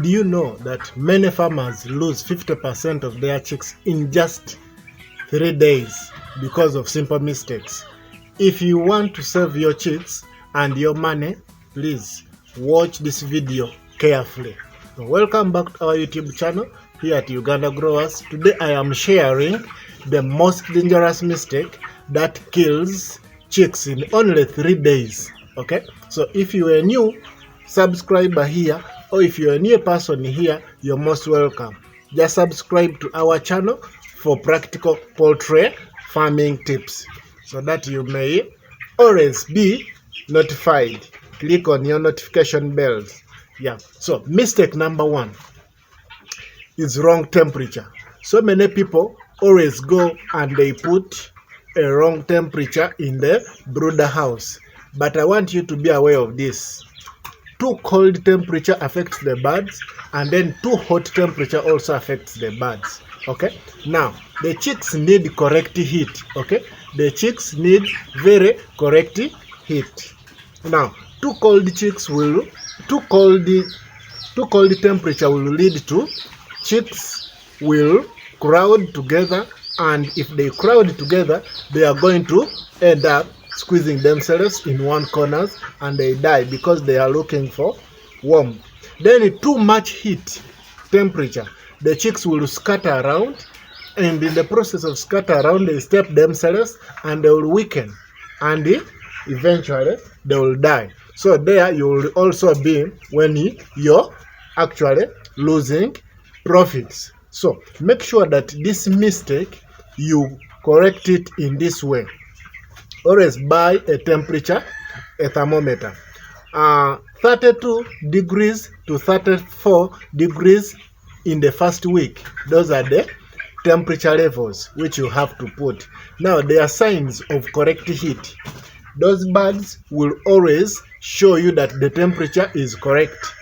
you know that many farmers lose 50% of their chicks in just 3 days because of simple mistakes? If you want to save your chicks and your money, please watch this video carefully. So welcome back to our YouTube channel here at Uganda Growers. Today I am sharing the most dangerous mistake that kills chicks in only 3 days. Okay, so if you are a new subscriber here, or if you're a new person here, you're most welcome. Just subscribe to our channel for practical poultry farming tips so that you may always be notified. Click on your notification bells. Yeah, so mistake number 1 is wrong temperature. So many people always go and they put a wrong temperature in the brooder house, but I want you to be aware of this. Too cold temperature affects the birds, and then too hot temperature also affects the birds. Okay, now the chicks need correct heat. Okay, the chicks need very correct heat. Now too cold temperature will lead to chicks will crowd together, and if they crowd together, they are going to end up squeezing themselves in one corner and they die because they are looking for warmth. Then too much heat temperature, the chicks will scatter around, and in the process of scatter around, they step themselves and they will weaken, and eventually they will die. So there you will also be when you're actually losing profits. So make sure that this mistake you correct it in this way. Always buy a temperature, a thermometer. 32 degrees to 34 degrees in the first week. Those are the temperature levels which you have to put. Now there are signs of correct heat. Those birds will always show you that the temperature is correct.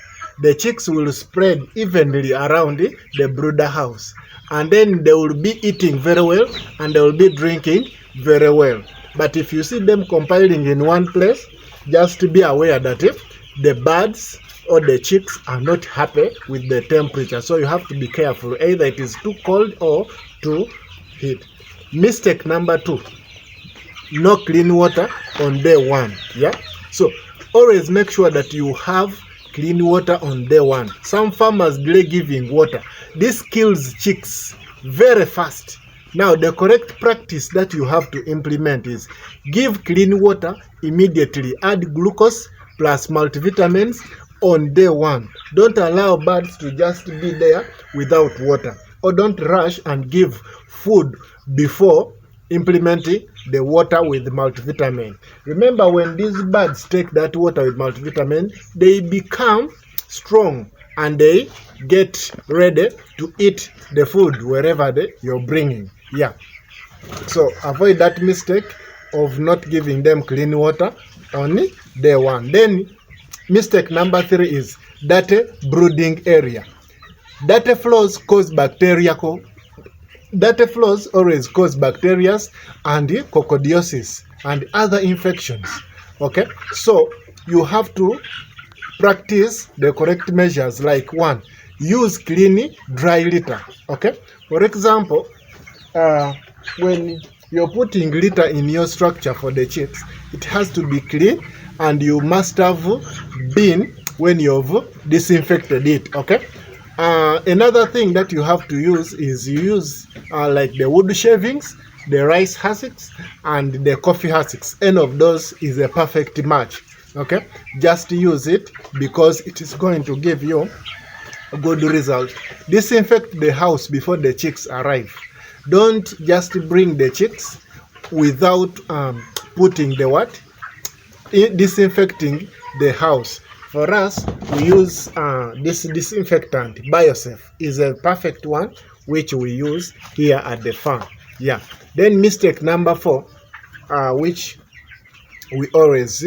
The chicks will spread evenly around the brooder house, and then they will be eating very well and they will be drinking very well. But if you see them compiling in one place, just be aware that the birds or the chicks are not happy with the temperature. So you have to be careful. Either it is too cold or too heat. Mistake number 2, no clean water on day 1. Yeah. So always make sure that you have clean water on day 1. Some farmers delay giving water. This kills chicks very fast. Now the correct practice that you have to implement is give clean water immediately. Add glucose plus multivitamins on day 1. Don't allow birds to just be there without water, or don't rush and give food before implementing the water with multivitamin. Remember, when these birds take that water with multivitamin, they become strong and they get ready to eat the food wherever you're bringing. Yeah, so avoid that mistake of not giving them clean water on day 1. Then mistake number 3 is dirty brooding area. Dirty floors cause bacteria. Dirty floors always cause bacteria and coccidiosis and other infections. Okay, so you have to practice the correct measures. Like 1, use clean dry litter. Okay, for example, when you're putting litter in your structure for the chicks, it has to be clean, and you must have been when you've disinfected it. Okay, another thing that you have to use is you use like the wood shavings, the rice hussks, and the coffee husks. Any of those is a perfect match. Okay, just use it because it is going to give you a good result. Disinfect the house before the chicks arrive. Don't just bring the chicks without putting the disinfecting the house. For us, we use this disinfectant. Biosafe is a perfect one which we use here at the farm. Yeah. Then mistake number 4, which we always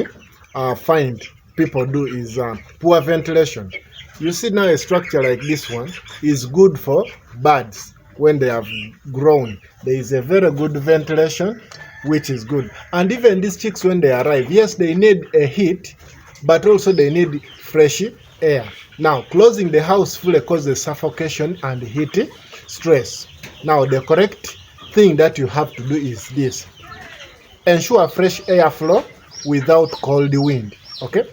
find people do, is poor ventilation. You see, now a structure like this one is good for birds. When they have grown, there is a very good ventilation, which is good. And even these chicks, when they arrive, yes, they need a heat, but also they need fresh air. Now, closing the house fully causes suffocation and heat stress. Now, the correct thing that you have to do is this: ensure fresh airflow without cold wind. Okay.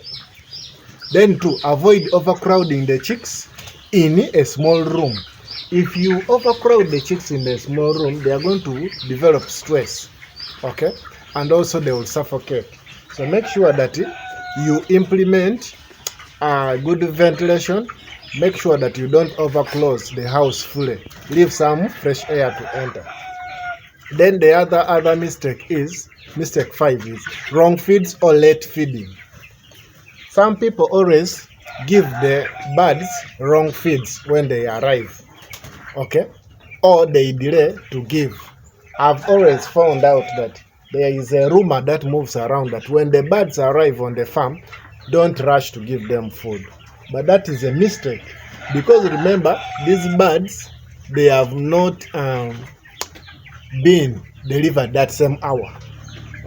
Then to avoid overcrowding the chicks in a small room. If you overcrowd the chicks in a small room, they are going to develop stress. Okay. And also they will suffocate. So make sure that you implement good ventilation. Make sure that you don't overclose the house fully. Leave some fresh air to enter. Then the other mistake is, mistake 5 is wrong feeds or late feeding. Some people always give the birds wrong feeds when they arrive. Okay? Or they delay to give. I've always found out that there is a rumor that moves around that when the birds arrive on the farm, don't rush to give them food. But that is a mistake, because remember, these birds, they have not been delivered that same hour.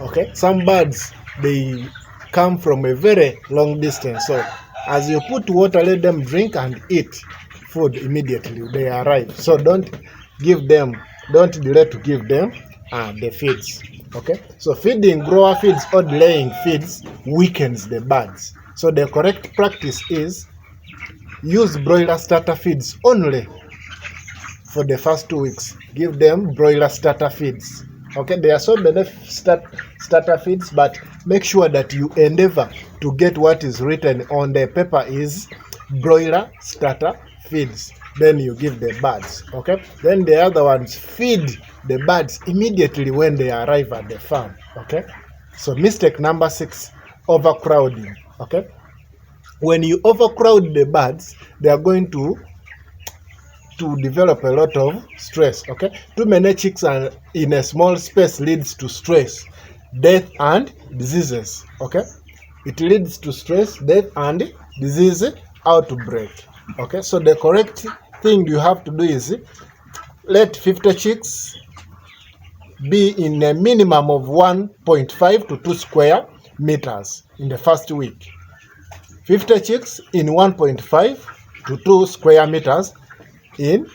Okay, some birds, they come from a very long distance, so as you put water, let them drink and eat food immediately they arrive. So don't delay to give them the feeds. Okay, so feeding grower feeds or delaying feeds weakens the birds. So the correct practice is use broiler starter feeds only for the first 2 weeks. Give them broiler starter feeds. Okay, there are so many starter feeds, but make sure that you endeavor to get what is written on the paper is broiler starter feeds. Then you give the birds. Okay, then the other ones, feed the birds immediately when they arrive at the farm. Okay, so mistake number 6, overcrowding. Okay, when you overcrowd the birds, they are going to develop a lot of stress. Okay, too many chicks are in a small space leads to stress, death and diseases. Okay, it leads to stress, death and disease outbreak. Okay, so the correct thing you have to do is let 50 chicks be in a minimum of 1.5 to 2 square meters in the first week. 50 chicks in 1.5 to 2 square meters in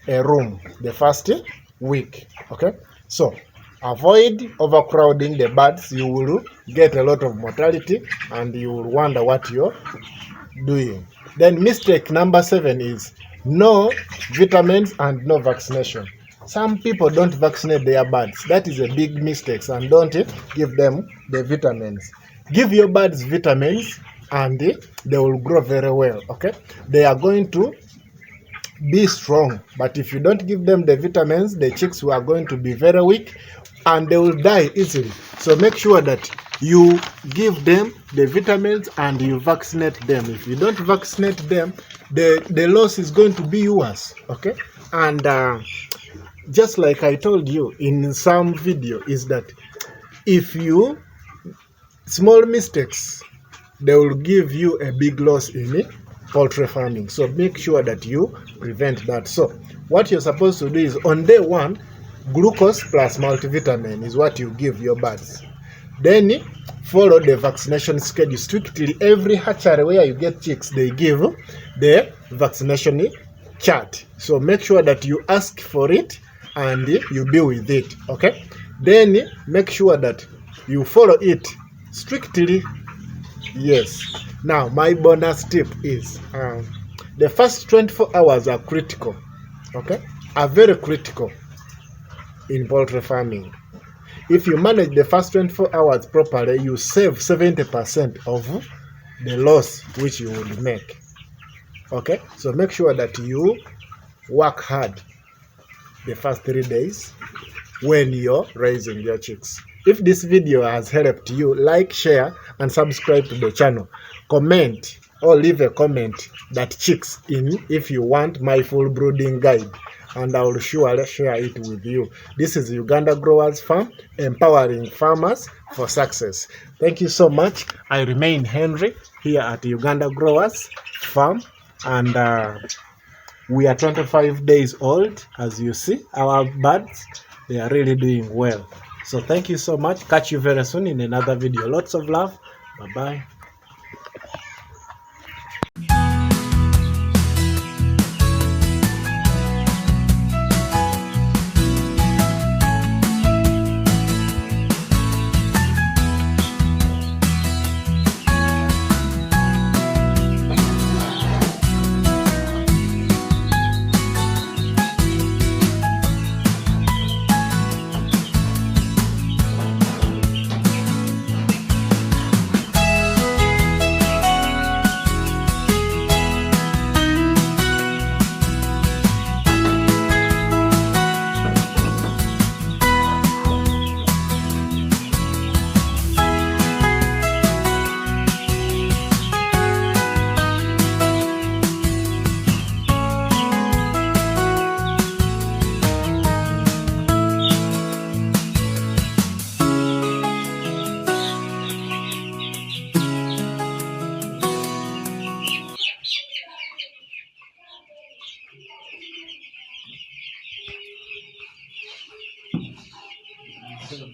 a room the first week. Okay, so avoid overcrowding the birds. You will get a lot of mortality and you will wonder what you're doing. Then mistake number 7 is no vitamins and no vaccination. Some people don't vaccinate their birds. That is a big mistake, and don't give them the vitamins. Give your birds vitamins and they will grow very well. Okay, they are going to be strong, but if you don't give them the vitamins, the chicks are going to be very weak and they will die easily. So make sure that you give them the vitamins and you vaccinate them. If you don't vaccinate them, the loss is going to be yours. Okay, and just like I told you in some video, is that if you small mistakes, they will give you a big loss in poultry farming. So make sure that you prevent that. So what you're supposed to do is on day 1, glucose plus multivitamin is what you give your birds. Then follow the vaccination schedule strictly. Every hatchery where you get chicks, they give the vaccination chart. So make sure that you ask for it and you be with it. Okay, then make sure that you follow it strictly. Yes. Now my bonus tip is the first 24 hours are critical. Okay, are very critical in poultry farming. If you manage the first 24 hours properly, you save 70% of the loss which you would make. Okay, so make sure that you work hard the first 3 days when you're raising your chicks. If this video has helped you, like, share and subscribe to the channel. Comment or leave a comment that chicks in if you want my full brooding guide, and I will surely share it with you. This is Uganda Growers Farm, empowering farmers for success. Thank you so much. I remain Henry here at Uganda Growers Farm, and we are 25 days old. As you see, our birds, they are really doing well. So thank you so much. Catch you very soon in another video. Lots of love. Bye-bye.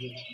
nyingine.